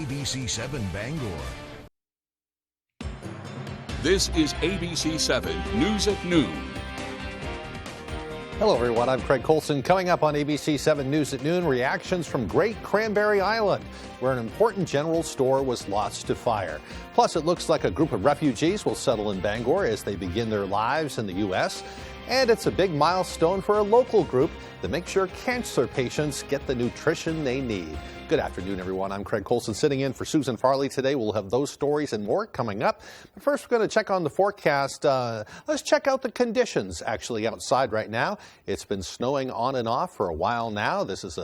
ABC7 Bangor. This is ABC 7 News at Noon. Hello, everyone. I'm Craig Colson. Coming up on ABC 7 News at Noon, reactions from Great Cranberry Island, where an important general store was lost to fire. Plus, it looks like a group of refugees will settle in Bangor as they begin their lives in the U.S. And it's a big milestone for a local group that makes sure cancer patients get the nutrition they need. Good afternoon, everyone. I'm Craig Colson sitting in for Susan Farley today. We'll have those stories and more coming up. But first, we're going to check on the forecast. Let's check out the conditions actually outside right now. It's been snowing on and off for a while now. This is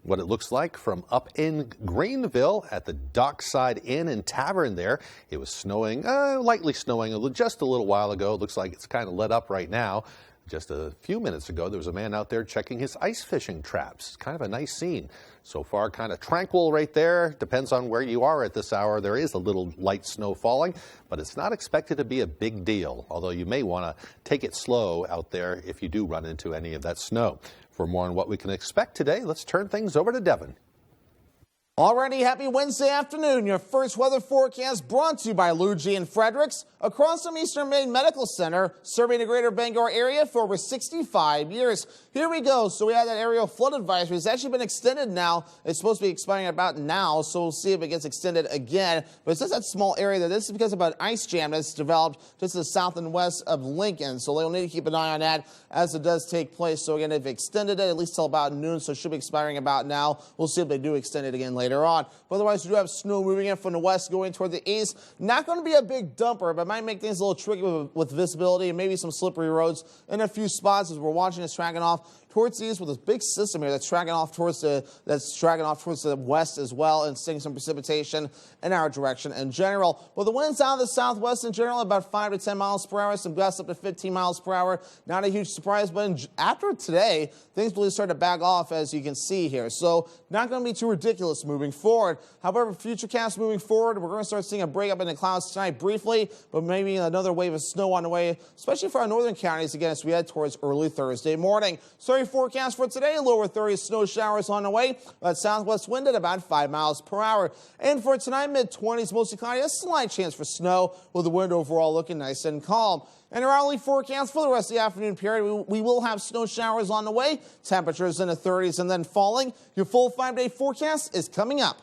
what it looks like from up in Greenville at the Dockside Inn and Tavern there. It was snowing, lightly snowing just a little while ago. It looks like it's kind of let up right now. Just a few minutes ago, there was a man out there checking his ice fishing traps. It's kind of a nice scene. So far, kind of tranquil right there. Depends on where you are at this hour. There is a little light snow falling, but it's not expected to be a big deal, although you may want to take it slow out there if you do run into any of that snow. For more on what we can expect today, let's turn things over to Devin. Already happy Wednesday afternoon. Your first weather forecast brought to you by Luigi and Fredericks, across from Eastern Maine Medical Center, serving the greater Bangor area for over 65 years. Here we go. So we had that aerial flood advisory. It's actually been extended now. It's supposed to be expiring about now, so we'll see if it gets extended again. But it's just that small area there. This is because of an ice jam that's developed just to the south and west of Lincoln. So they'll need to keep an eye on that as it does take place. So again, they've extended it at least till about noon, so it should be expiring about now. We'll see if they do extend it again later on. But otherwise, we do have snow moving in from the west going toward the east. Not going to be a big dumper, but might make things a little tricky with visibility and maybe some slippery roads in a few spots as we're watching this tracking off towards the east with this big system here that's tracking off towards the west as well and seeing some precipitation in our direction in general. Well, the winds out of the southwest in general about 5 to 10 miles per hour, some gusts up to 15 miles per hour. Not a huge surprise, but after today, things will start to back off as you can see here. So not going to be too ridiculous moving forward. However, futurecasts moving forward, we're going to start seeing a breakup in the clouds tonight briefly, but maybe another wave of snow on the way, especially for our northern counties again as we head towards early Thursday morning. Sorry, forecast for today, lower 30s snow showers on the way. That southwest wind at about 5 miles per hour. And for tonight, mid-20s, mostly cloudy, a slight chance for snow with the wind overall looking nice and calm. And our hourly forecast for the rest of the afternoon period, we will have snow showers on the way, temperatures in the 30s and then falling. Your full 5-day forecast is coming up.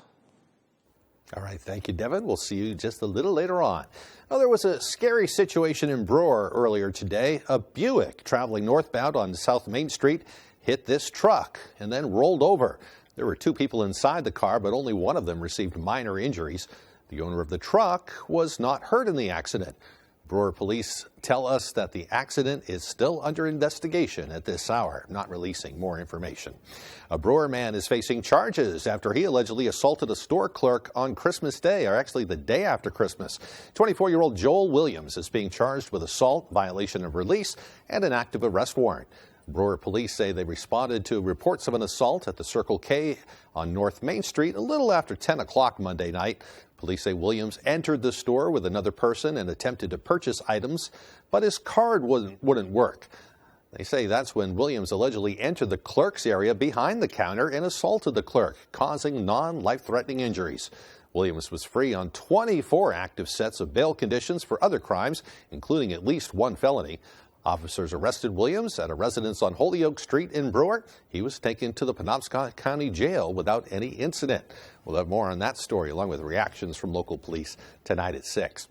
All right, thank you, Devin. We'll see you just a little later on. Well, there was a scary situation in Brewer earlier today. A Buick traveling northbound on South Main Street hit this truck and then rolled over. There were 2 people inside the car, but only one of them received minor injuries. The owner of the truck was not hurt in the accident. Brewer police tell us that the accident is still under investigation at this hour, not releasing more information. A Brewer man is facing charges after he allegedly assaulted a store clerk on Christmas Day, or actually the day after Christmas. 24-year-old Joel Williams is being charged with assault, violation of release, and an active arrest warrant. Brewer police say they responded to reports of an assault at the Circle K on North Main Street a little after 10 o'clock Monday night. Police say Williams entered the store with another person and attempted to purchase items, but his card wouldn't work. They say that's when Williams allegedly entered the clerk's area behind the counter and assaulted the clerk, causing non-life-threatening injuries. Williams was free on 24 active sets of bail conditions for other crimes, including at least 1 felony. Officers arrested Williams at a residence on Holyoke Street in Brewer. He was taken to the Penobscot County Jail without any incident. We'll have more on that story along with reactions from local police tonight at 6.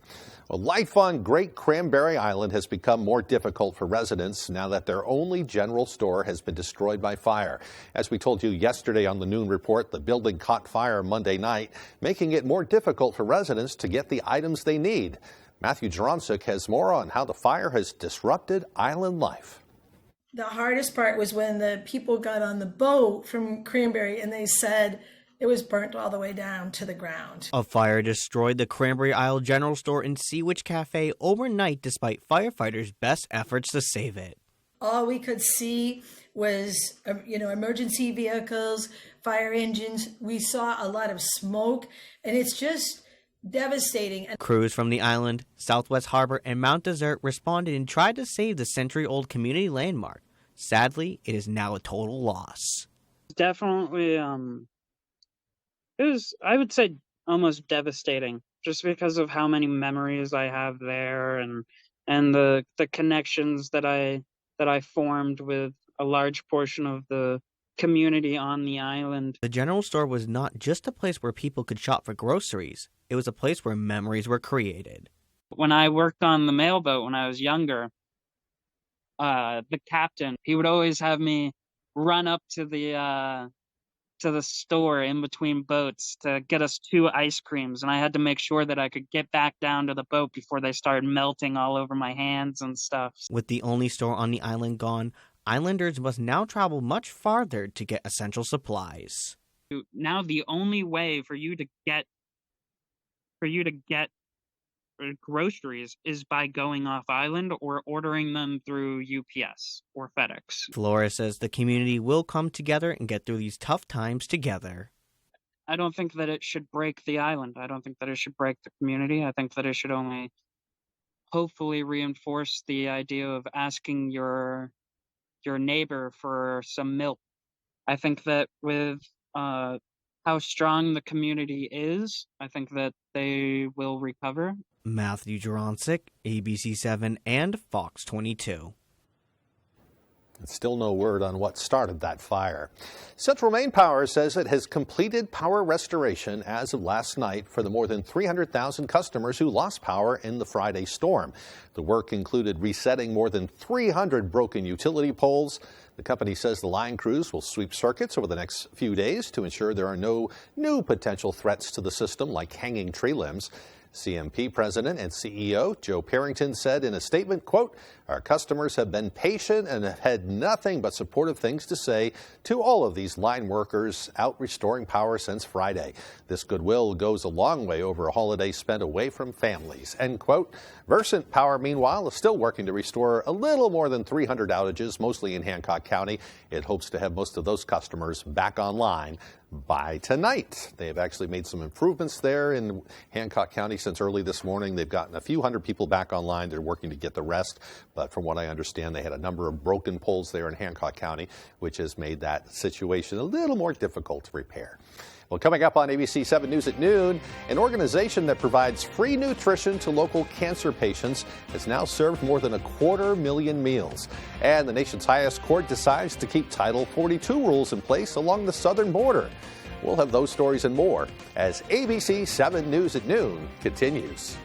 Well, life on Great Cranberry Island has become more difficult for residents now that their only general store has been destroyed by fire. As we told you yesterday on the Noon Report, the building caught fire Monday night, making it more difficult for residents to get the items they need. Matthew Jaronczyk has more on how the fire has disrupted island life. The hardest part was when the people got on the boat from Cranberry and they said it was burnt all the way down to the ground. A fire destroyed the Cranberry Isle General Store and Sea Witch Cafe overnight despite firefighters' best efforts to save it. All we could see was, emergency vehicles, fire engines. We saw a lot of smoke, and it's just devastating. Crews from the island, Southwest Harbor, and Mount Desert responded and tried to save the century-old community landmark. Sadly, it is now a total loss. Definitely, it was, I would say, almost devastating, just because of how many memories I have there, and the connections that I formed with a large portion of the community on the island. The general store was not just a place where people could shop for groceries. It was a place where memories were created. When I worked on the mailboat when I was younger, the captain, he would always have me run up to the store in between boats to get us 2 ice creams, and I had to make sure that I could get back down to the boat before they started melting all over my hands and stuff. With the only store on the island gone, islanders must now travel much farther to get essential supplies. Now the only way for you to get groceries is by going off island or ordering them through UPS or FedEx. Flores says the community will come together and get through these tough times together. I don't think that it should break the island. I don't think that it should break the community. I think that it should only hopefully reinforce the idea of asking your neighbor for some milk. I think that with how strong the community is, I think that they will recover. Matthew Juronsik, ABC7 and Fox 22. And still no word on what started that fire. Central Maine Power says it has completed power restoration as of last night for the more than 300,000 customers who lost power in the Friday storm. The work included resetting more than 300 broken utility poles. The company says the line crews will sweep circuits over the next few days to ensure there are no new potential threats to the system like hanging tree limbs. CMP President and CEO Joe Parrington said in a statement, quote, "Our customers have been patient and have had nothing but supportive things to say to all of these line workers out restoring power since Friday. This goodwill goes a long way over a holiday spent away from families," end quote. Versant Power, meanwhile, is still working to restore a little more than 300 outages, mostly in Hancock County. It hopes to have most of those customers back online by tonight. They have actually made some improvements there in Hancock County since early this morning. They've gotten a few hundred people back online. They're working to get the rest. But from what I understand, they had a number of broken poles there in Hancock County, which has made that situation a little more difficult to repair. Well, coming up on ABC 7 News at noon, an organization that provides free nutrition to local cancer patients has now served more than 250,000 meals. And the nation's highest court decides to keep Title 42 rules in place along the southern border. We'll have those stories and more as ABC 7 News at noon continues.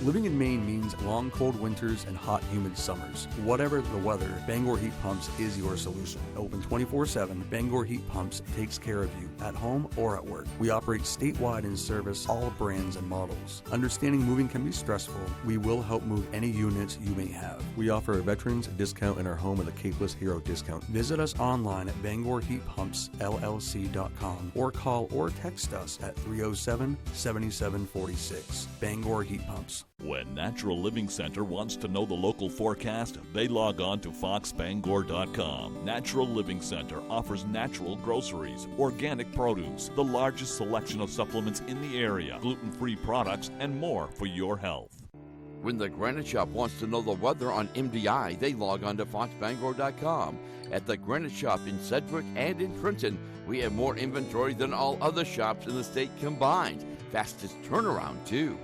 Living in Maine means long, cold winters and hot, humid summers. Whatever the weather, Bangor Heat Pumps is your solution. Open 24/7, Bangor Heat Pumps takes care of you at home or at work. We operate statewide and service all brands and models. Understanding moving can be stressful. We will help move any units you may have. We offer a veterans discount in our home with a Capeless Hero discount. Visit us online at BangorHeatPumpsLLC.com or call or text us at 307-7746. Bangor Heat Pumps. When Natural Living Center wants to know the local forecast, they log on to foxbangor.com. Natural Living Center offers natural groceries, organic produce, the largest selection of supplements in the area, gluten-free products, and more for your health. When the Granite Shop wants to know the weather on MDI, they log on to foxbangor.com. At the Granite Shop in Sedgwick and in Trenton, we have more inventory than all other shops in the state combined. Fastest turnaround, too.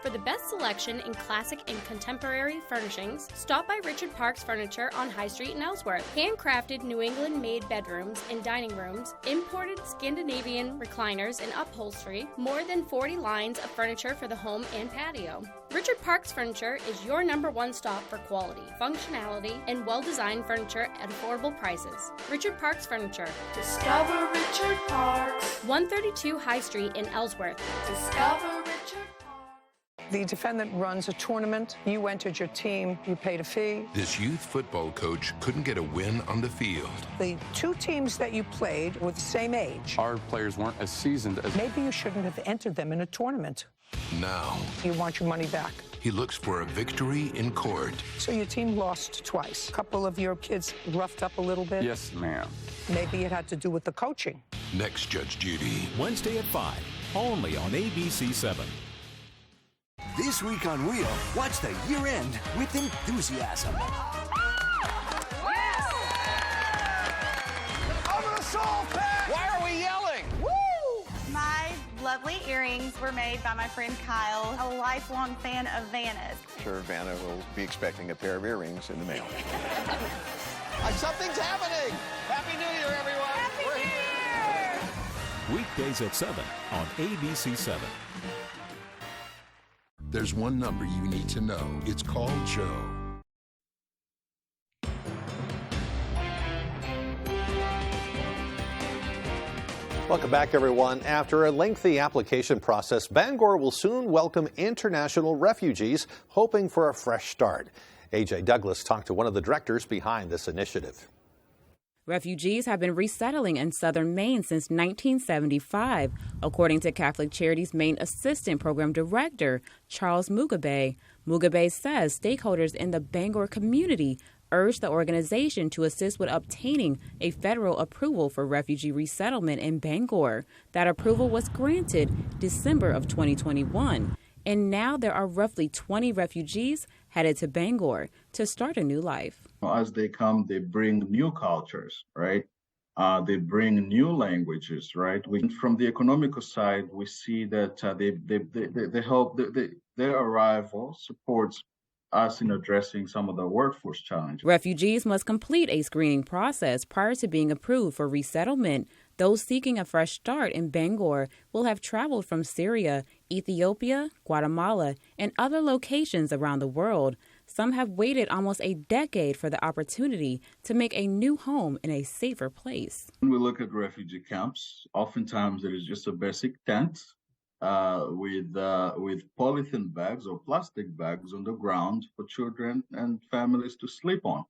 For the best selection in classic and contemporary furnishings, stop by Richard Parks Furniture on High Street in Ellsworth. Handcrafted New England-made bedrooms and dining rooms, imported Scandinavian recliners and upholstery, more than 40 lines of furniture for the home and patio. Richard Parks Furniture is your #1 stop for quality, functionality, and well-designed furniture at affordable prices. Richard Parks Furniture. Discover Richard Parks. 132 High Street in Ellsworth. Discover Richard. The defendant runs a tournament. You entered your team. You paid a fee. This youth football coach couldn't get a win on the field. The two teams that you played were the same age. Our players weren't as seasoned as... Maybe you shouldn't have entered them in a tournament. Now... you want your money back. He looks for a victory in court. So your team lost twice. A couple of your kids roughed up a little bit? Yes, ma'am. Maybe it had to do with the coaching. Next, Judge Judy. Wednesday at 5, only on ABC 7. This week on Wheel, watch the year-end with enthusiasm. Yes! Over the soul pack! Why are we yelling? Woo! lovely earrings were made by my friend Kyle, a lifelong fan of Vanna's. Sure, Vanna will be expecting a pair of earrings in the mail. Something's happening! Happy New Year, everyone! Happy New Year! Weekdays at 7 on ABC 7. There's one number you need to know. It's called Joe. Welcome back, everyone. After a lengthy application process, Bangor will soon welcome international refugees hoping for a fresh start. A.J. Douglas talked to one of the directors behind this initiative. Refugees have been resettling in southern Maine since 1975, according to Catholic Charities' Maine Assistant Program Director, Charles Mugabe. Mugabe says stakeholders in the Bangor community urged the organization to assist with obtaining a federal approval for refugee resettlement in Bangor. That approval was granted December of 2021. And now there are roughly 20 refugees headed to Bangor to start a new life. As they come, they bring new cultures, right? They bring new languages, right? From the economical side, we see that they help, their arrival supports us in addressing some of the workforce challenges. Refugees must complete a screening process prior to being approved for resettlement. Those seeking a fresh start in Bangor will have traveled from Syria, Ethiopia, Guatemala, and other locations around the world. Some have waited almost a decade for the opportunity to make a new home in a safer place. When we look at refugee camps, oftentimes there is just a basic tent with polythene bags or plastic bags on the ground for children and families to sleep on.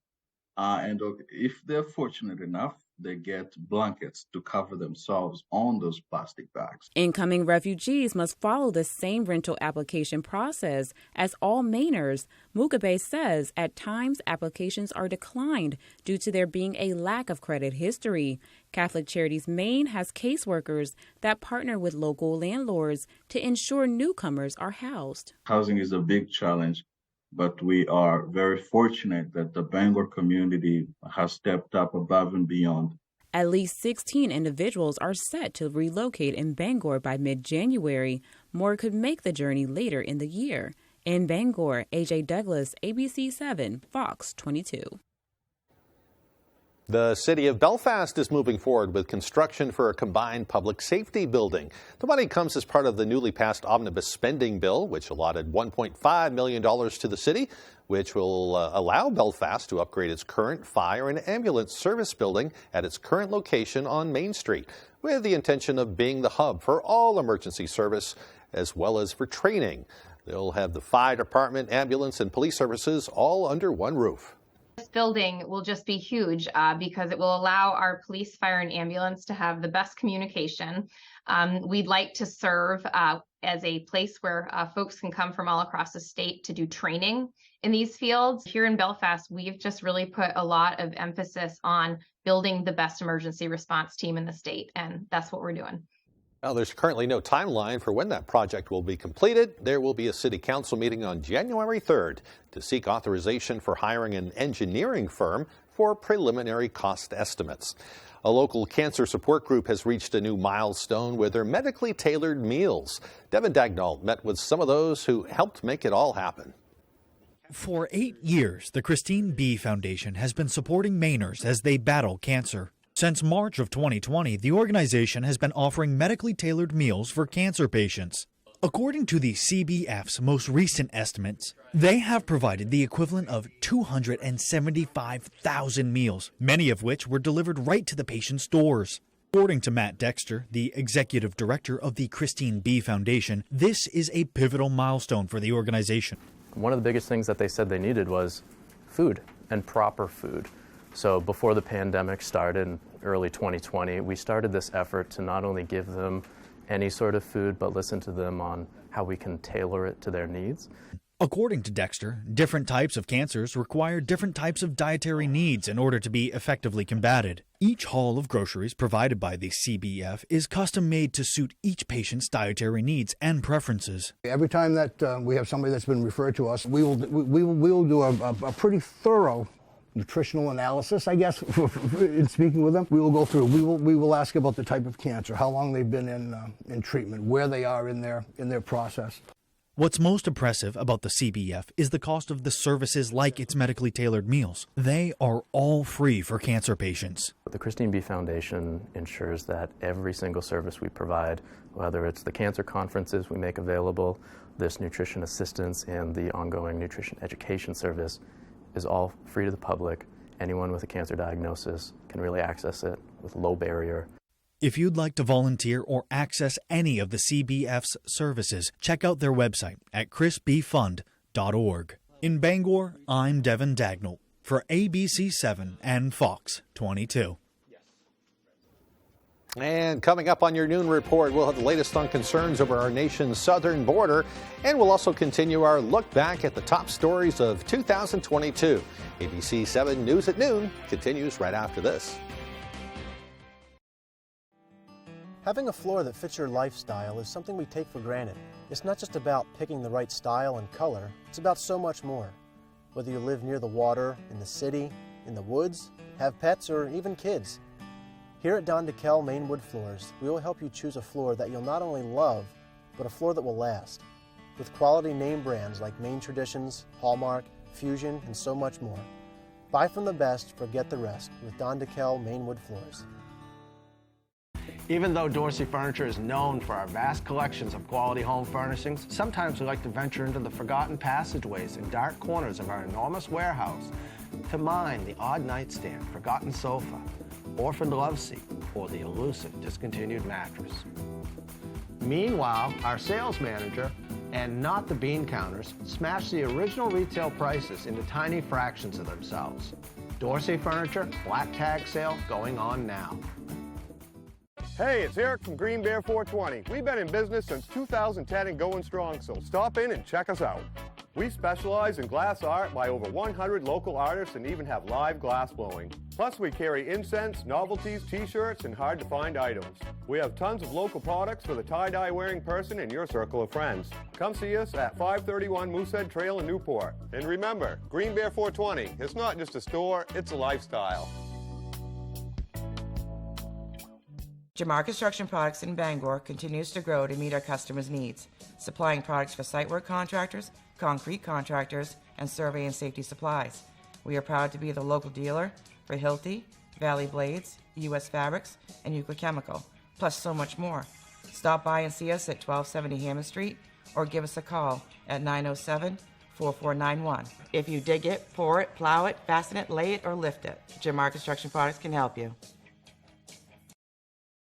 And if they're fortunate enough, they get blankets to cover themselves on those plastic bags. Incoming refugees must follow the same rental application process as all Mainers. Mugabe says at times applications are declined due to there being a lack of credit history. Catholic Charities Maine has caseworkers that partner with local landlords to ensure newcomers are housed. Housing is a big challenge, but we are very fortunate that the Bangor community has stepped up above and beyond. At least 16 individuals are set to relocate in Bangor by mid-January. More could make the journey later in the year. In Bangor, A.J. Douglas, ABC 7, Fox 22. The city of Belfast is moving forward with construction for a combined public safety building. The money comes as part of the newly passed omnibus spending bill, which allotted $1.5 million to the city, which will allow Belfast to upgrade its current fire and ambulance service building at its current location on Main Street, with the intention of being the hub for all emergency service as well as for training. They'll have the fire department, ambulance, and police services all under one roof. This building will just be huge because it will allow our police, fire, and ambulance to have the best communication. We'd like to serve as a place where folks can come from all across the state to do training in these fields. Here in Belfast, we've just really put a lot of emphasis on building the best emergency response team in the state, and that's what we're doing. Well, there's currently no timeline for when that project will be completed. There will be a city council meeting on January 3rd to seek authorization for hiring an engineering firm for preliminary cost estimates. A local cancer support group has reached a new milestone with their medically tailored meals. Devin Dagnall met with some of those who helped make it all happen. For 8 years, the Christine B. Foundation has been supporting Mainers as they battle cancer. Since March of 2020, the organization has been offering medically tailored meals for cancer patients. According to the CBF's most recent estimates, they have provided the equivalent of 275,000 meals, many of which were delivered right to the patient's doors. According to Matt Dexter, the executive director of the Christine B. Foundation, this is a pivotal milestone for the organization. One of the biggest things that they said they needed was food and proper food. So before the pandemic started in early 2020, we started this effort to not only give them any sort of food, but listen to them on how we can tailor it to their needs. According to Dexter, different types of cancers require different types of dietary needs in order to be effectively combated. Each haul of groceries provided by the CBF is custom made to suit each patient's dietary needs and preferences. Every time that we have somebody that's been referred to us, we will do a pretty thorough nutritional analysis, I guess, in speaking with them. We will go through. We will ask about the type of cancer, how long they've been in treatment, where they are in their process. What's most impressive about the CBF is the cost of the services like its medically tailored meals. They are all free for cancer patients. The Christine B. Foundation ensures that every single service we provide, whether it's the cancer conferences we make available, this nutrition assistance, and the ongoing nutrition education service, is all free to the public. Anyone with a cancer diagnosis can really access it with low barrier. If you'd like to volunteer or access any of the CBF's services, check out their website at chrisbfund.org. In Bangor, I'm Devin Dagnall for ABC7 and Fox 22. And coming up on your noon report, we'll have the latest on concerns over our nation's southern border, and we'll also continue our look back at the top stories of 2022. ABC 7 News at Noon continues right after this. Having a floor that fits your lifestyle is something we take for granted. It's not just about picking the right style and color, it's about so much more. Whether you live near the water, in the city, in the woods, have pets, or even kids. Here at Don DeKel Maine Wood Floors, we will help you choose a floor that you'll not only love, but a floor that will last. With quality name brands like Maine Traditions, Hallmark, Fusion, and so much more. Buy from the best, forget the rest with Don DeKel Maine Wood Floors. Even though Dorsey Furniture is known for our vast collections of quality home furnishings, sometimes we like to venture into the forgotten passageways and dark corners of our enormous warehouse to mine the odd nightstand, forgotten sofa, orphaned love seat, or the elusive discontinued mattress. Meanwhile, our sales manager, and not the bean counters, smash the original retail prices into tiny fractions of themselves. Dorsey Furniture, black tag sale going on now. Hey, it's Eric from Green Bear 420. We've been in business since 2010 and going strong, so stop in and check us out. We specialize in glass art by over 100 local artists and even have live glass blowing. Plus, we carry incense, novelties, t-shirts, and hard-to-find items. We have tons of local products for the tie-dye wearing person in your circle of friends. Come see us at 531 Moosehead Trail in Newport. And remember, Green Bear 420, it's not just a store, it's a lifestyle. Jamar Construction Products in Bangor continues to grow to meet our customers' needs, supplying products for site work contractors, concrete contractors, and survey and safety supplies. We are proud to be the local dealer for Hilti, Valley Blades, U.S. Fabrics, and Euclid Chemical, plus so much more. Stop by and see us at 1270 Hammond Street or give us a call at 907-4491. If you dig it, pour it, plow it, fasten it, lay it, or lift it, Jamar Construction Products can help you.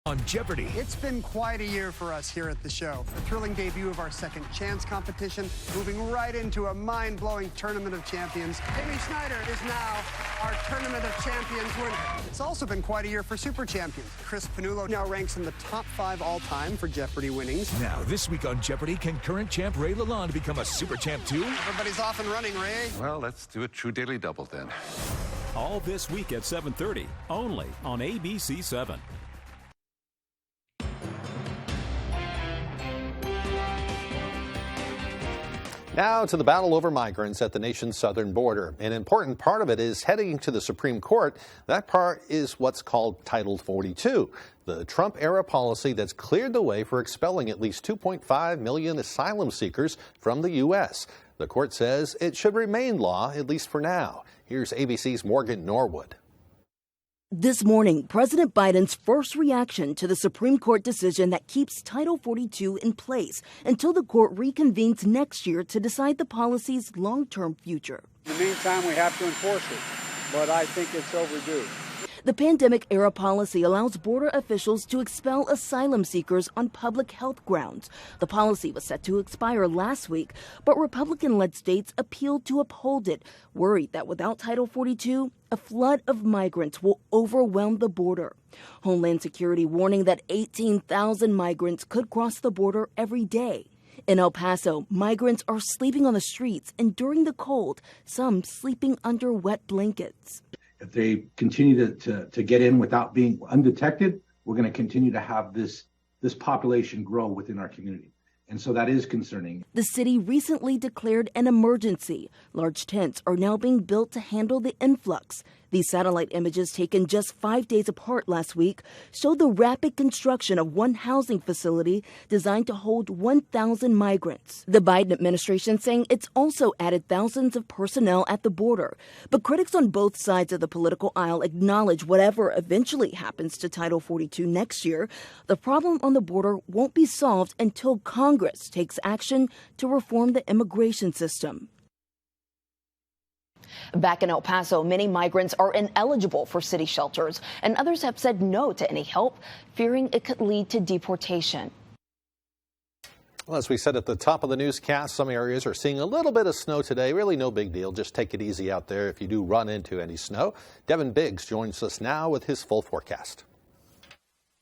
On Jeopardy! It's been quite a year for us here at the show. The thrilling debut of our Second Chance competition, moving right into a mind-blowing Tournament of Champions. Amy Schneider is now our Tournament of Champions winner. It's also been quite a year for Super Champions. Chris Panullo now ranks in the top 5 all-time for Jeopardy winnings. Now, this week on Jeopardy, can current champ Ray Lalonde become a Super Champ too? Everybody's off and running, Ray. Well, let's do a true daily double then. All this week at 7:30, only on ABC 7. Now to the battle over migrants at the nation's southern border. An important part of it is heading to the Supreme Court. That part is what's called Title 42, the Trump-era policy that's cleared the way for expelling at least 2.5 million asylum seekers from the U.S. The court says it should remain law, at least for now. Here's ABC's Morgan Norwood. This morning, President Biden's first reaction to the Supreme Court decision that keeps Title 42 in place until the court reconvenes next year to decide the policy's long-term future. In the meantime, we have to enforce it, but I think it's overdue. The pandemic-era policy allows border officials to expel asylum seekers on public health grounds. The policy was set to expire last week, but Republican-led states appealed to uphold it, worried that without Title 42, a flood of migrants will overwhelm the border. Homeland Security warning that 18,000 migrants could cross the border every day. In El Paso, migrants are sleeping on the streets, and during the cold, some sleeping under wet blankets. If they continue to get in without being undetected, we're going to continue to have this population grow within our community. And so that is concerning. The city recently declared an emergency. Large tents are now being built to handle the influx. These satellite images taken just 5 days apart last week show the rapid construction of one housing facility designed to hold 1,000 migrants. The Biden administration saying it's also added thousands of personnel at the border. But critics on both sides of the political aisle acknowledge whatever eventually happens to Title 42 next year, the problem on the border won't be solved until Congress takes action to reform the immigration system. Back in El Paso, many migrants are ineligible for city shelters, and others have said no to any help, fearing it could lead to deportation. Well, as we said at the top of the newscast, some areas are seeing a little bit of snow today. Really no big deal. Just take it easy out there if you do run into any snow. Devin Biggs joins us now with his full forecast.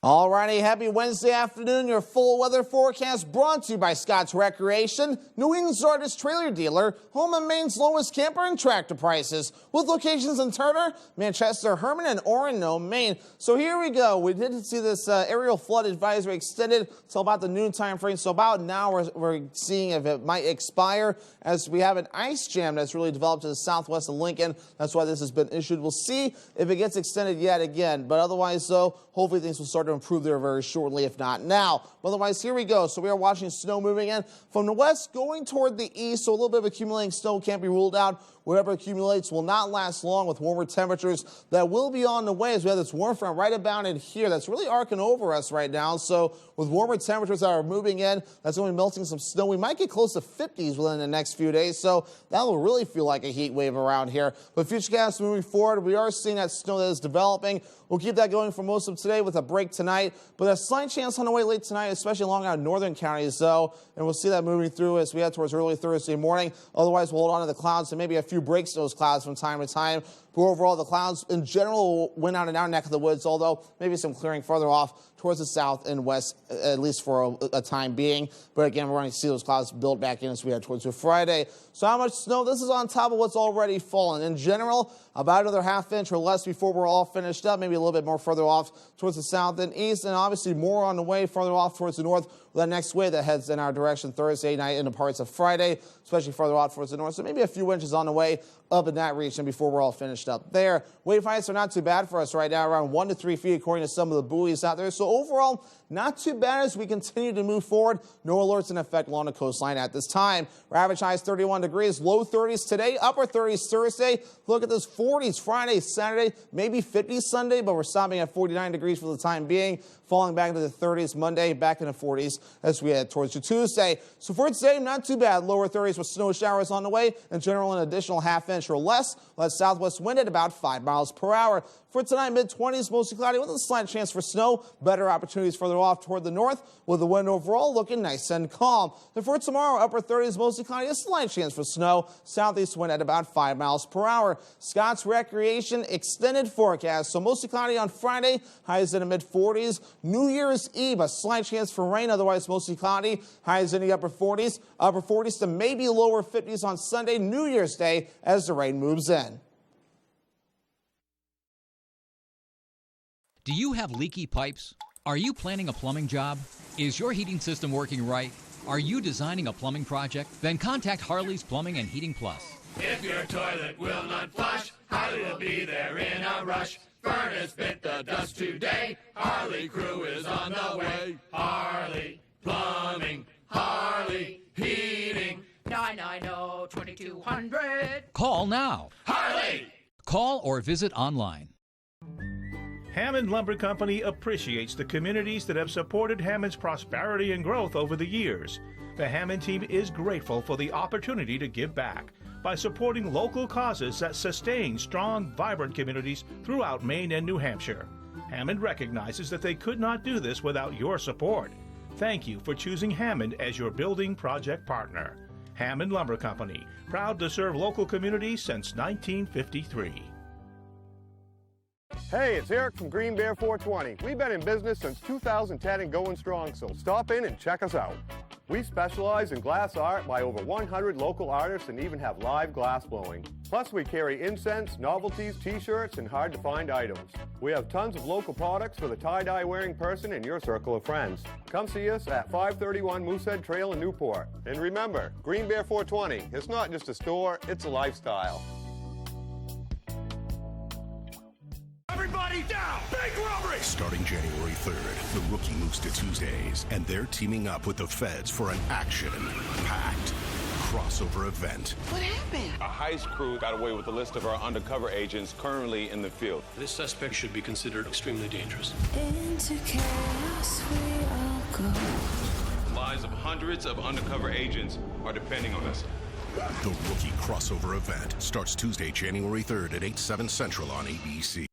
All righty, happy Wednesday afternoon. Your full weather forecast brought to you by Scott's Recreation, New England's largest trailer dealer, home of Maine's lowest camper and tractor prices, with locations in Turner, Manchester, Herman, and Orono, Maine. So here we go. We did see this aerial flood advisory extended till about the noon time frame. So about now we're seeing if it might expire, as we have an ice jam that's really developed to the southwest of Lincoln. That's why this has been issued. We'll see if it gets extended yet again. But otherwise, though, hopefully things will start to improve there very shortly, if not now. But otherwise, here we go. So we are watching snow moving in from the west going toward the east. So a little bit of accumulating snow can't be ruled out. Whatever accumulates will not last long, with warmer temperatures that will be on the way, as we have this warm front right about in here that's really arcing over us right now. So with warmer temperatures that are moving in, that's going to be melting some snow. We might get close to 50s within the next few days, so that will really feel like a heat wave around here. But futurecast moving forward, we are seeing that snow that is developing. We'll keep that going for most of today with a break tonight, but a slight chance on the way late tonight, especially along our northern counties, though, and we'll see that moving through as we head towards early Thursday morning. Otherwise, we'll hold on to the clouds and maybe a few breaks to those clouds from time to time. But overall, the clouds in general went out in our neck of the woods, although maybe some clearing further off towards the south and west, at least for a time being. But again, we're going to see those clouds build back in as we head towards Friday. So how much snow? This is on top of what's already fallen. In general, about another half inch or less before we're all finished up, maybe a little bit more further off towards the south and east, and obviously more on the way further off towards the north with that next wave that heads in our direction Thursday night into parts of Friday, especially further out towards the north. So maybe a few inches on the way up in that region before we're all finished up there. Wave heights are not too bad for us right now, around 1 to 3 feet according to some of the buoys out there. So overall, not too bad as we continue to move forward. No alerts in effect along the coastline at this time. Our average high is 31 degrees, low 30s today, upper 30s Thursday. Look at those 40s Friday, Saturday, maybe 50s Sunday, but we're stopping at 49 degrees for the time being. Falling back into the 30s Monday, back in the 40s as we head towards Tuesday. So for today, not too bad. Lower 30s with snow showers on the way. In general, an additional half inch or less. Let southwest wind at about 5 miles per hour. For tonight, mid-20s, mostly cloudy with a slight chance for snow. Better opportunities further off toward the north, with the wind overall looking nice and calm. And for tomorrow, upper 30s, mostly cloudy, a slight chance for snow. Southeast wind at about 5 miles per hour. Scott's Recreation extended forecast. So mostly cloudy on Friday, highs in the mid-40s. New Year's Eve, a slight chance for rain, otherwise mostly cloudy. Highs in the upper 40s to maybe lower 50s on Sunday, New Year's Day, as the rain moves in. Do you have leaky pipes? Are you planning a plumbing job? Is your heating system working right? Are you designing a plumbing project? Then contact Harley's Plumbing and Heating Plus. If your toilet will not flush, Harley will be there in a rush. Furnace bit the dust today. Harley crew is on the way. Harley Plumbing, Harley Heating. 990-2200. Call now. Harley! Call or visit online. Hammond Lumber Company appreciates the communities that have supported Hammond's prosperity and growth over the years. The Hammond team is grateful for the opportunity to give back by supporting local causes that sustain strong, vibrant communities throughout Maine and New Hampshire. Hammond recognizes that they could not do this without your support. Thank you for choosing Hammond as your building project partner. Hammond Lumber Company, proud to serve local communities since 1953. Hey, it's Eric from Green Bear 420. We've been in business since 2010 and going strong, so stop in and check us out. We specialize in glass art by over 100 local artists and even have live glass blowing. Plus, Plus, we carry incense, novelties, t-shirts, and hard-to-find items. We have tons of local products for the tie-dye wearing person in your circle of friends. Come see us at 531 Moosehead Trail in Newport. And remember, Green Bear 420, it's not just a store, it's a lifestyle. Everybody down! Big robbery! Starting January 3rd, the Rookie moves to Tuesdays, and they're teaming up with the feds for an action-packed crossover event. What happened? A heist crew got away with a list of our undercover agents currently in the field. This suspect should be considered extremely dangerous. Into chaos we all go. The lives of hundreds of undercover agents are depending on us. The Rookie crossover event starts Tuesday, January 3rd at 8, 7 Central on ABC.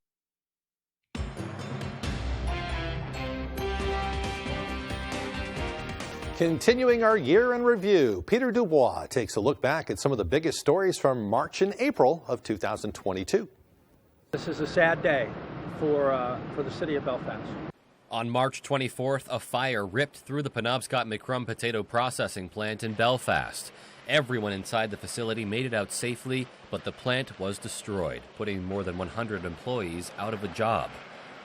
Continuing our year in review, Peter Dubois takes a look back at some of the biggest stories from March and April of 2022. This is a sad day for the city of Belfast. On March 24th, a fire ripped through the Penobscot McCrum potato processing plant in Belfast. Everyone inside the facility made it out safely, but the plant was destroyed, putting more than 100 employees out of a job.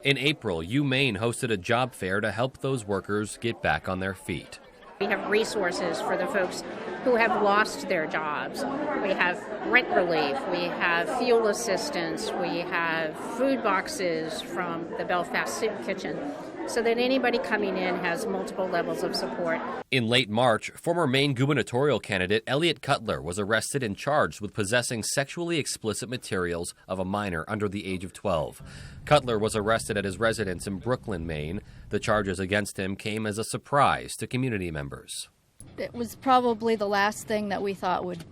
In April, UMaine hosted a job fair to help those workers get back on their feet. We have resources for the folks who have lost their jobs. We have rent relief, we have fuel assistance, we have food boxes from the Belfast Soup Kitchen, so that anybody coming in has multiple levels of support. In late March, former Maine gubernatorial candidate Elliot Cutler was arrested and charged with possessing sexually explicit materials of a minor under the age of 12. Cutler was arrested at his residence in Brooklyn, Maine. The charges against him came as a surprise to community members. It was probably the last thing that we thought would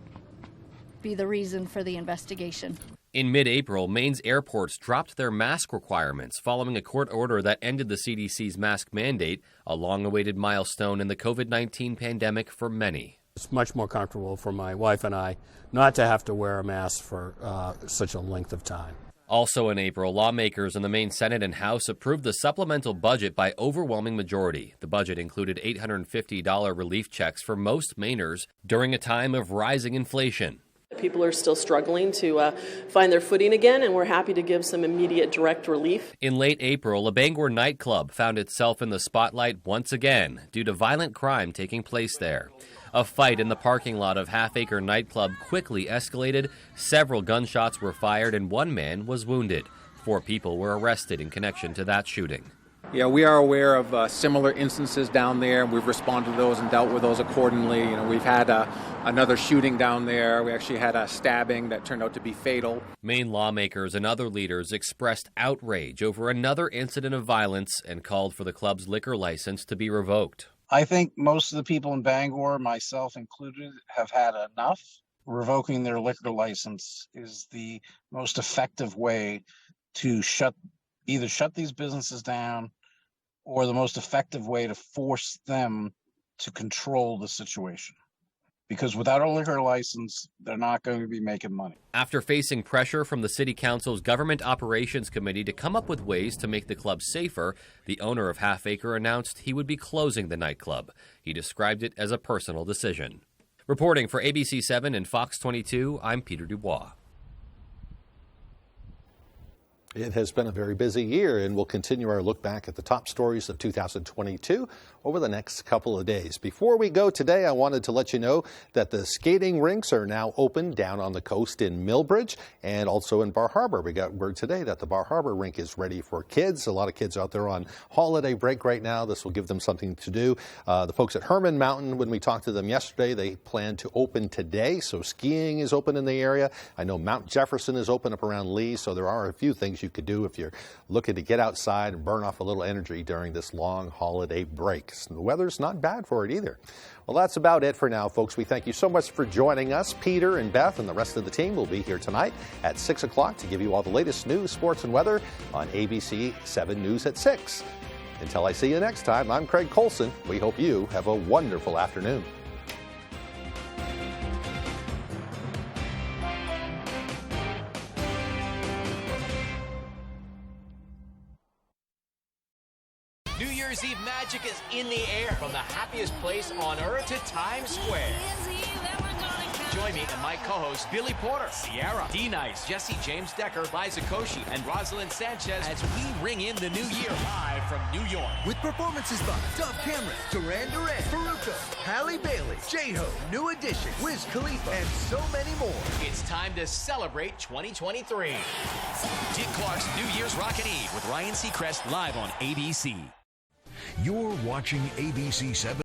be the reason for the investigation. In mid-April, Maine's airports dropped their mask requirements following a court order that ended the CDC's mask mandate, a long-awaited milestone in the COVID-19 pandemic for many. It's much more comfortable for my wife and I not to have to wear a mask for such a length of time. Also in April, lawmakers in the Maine Senate and House approved the supplemental budget by overwhelming majority. The budget included $850 relief checks for most Mainers during a time of rising inflation. People are still struggling to find their footing again, and we're happy to give some immediate direct relief. In late April, a Bangor nightclub found itself in the spotlight once again due to violent crime taking place there. A fight in the parking lot of Half Acre nightclub quickly escalated. Several gunshots were fired and one man was wounded. 4 people were arrested in connection to that shooting. Yeah, we are aware of similar instances down there. We've responded to those and dealt with those accordingly. You know, we've had another shooting down there. We actually had a stabbing that turned out to be fatal. Maine lawmakers and other leaders expressed outrage over another incident of violence and called for the club's liquor license to be revoked. I think most of the people in Bangor, myself included, have had enough. Revoking their liquor license is the most effective way to either shut these businesses down or the most effective way to force them to control the situation. Because without a liquor license, they're not going to be making money. After facing pressure from the City Council's Government Operations Committee to come up with ways to make the club safer, the owner of Half Acre announced he would be closing the nightclub. He described it as a personal decision. Reporting for ABC7 and Fox 22, I'm Peter Dubois. It has been a very busy year, and we'll continue our look back at the top stories of 2022 over the next couple of days. Before we go today, I wanted to let you know that the skating rinks are now open down on the coast in Millbridge and also in Bar Harbor. We got word today that the Bar Harbor rink is ready for kids. A lot of kids out there on holiday break right now. This will give them something to do. The folks at Herman Mountain, when we talked to them yesterday, they plan to open today, so skiing is open in the area. I know Mount Jefferson is open up around Lee, so there are a few things you could do if you're looking to get outside and burn off a little energy during this long holiday break. The weather's not bad for it either. Well, that's about it for now, folks. We thank you so much for joining us. Peter and Beth and the rest of the team will be here tonight at 6 o'clock to give you all the latest news, sports, and weather on ABC 7 News at 6. Until I see you next time, I'm Craig Colson. We hope you have a wonderful afternoon. New Year's Eve magic is in the air from the happiest place on earth to Times Square. Join me and my co-hosts Billy Porter, Sierra, D-Nice, Jesse James Decker, Liza Koshy, and Rosalind Sanchez as we ring in the new year live from New York. With performances by Dove Cameron, Duran Duran, Faruko, Halle Bailey, J-Ho, New Edition, Wiz Khalifa, and so many more. It's time to celebrate 2023. Dick Clark's New Year's Rockin' Eve with Ryan Seacrest live on ABC. You're watching ABC 7.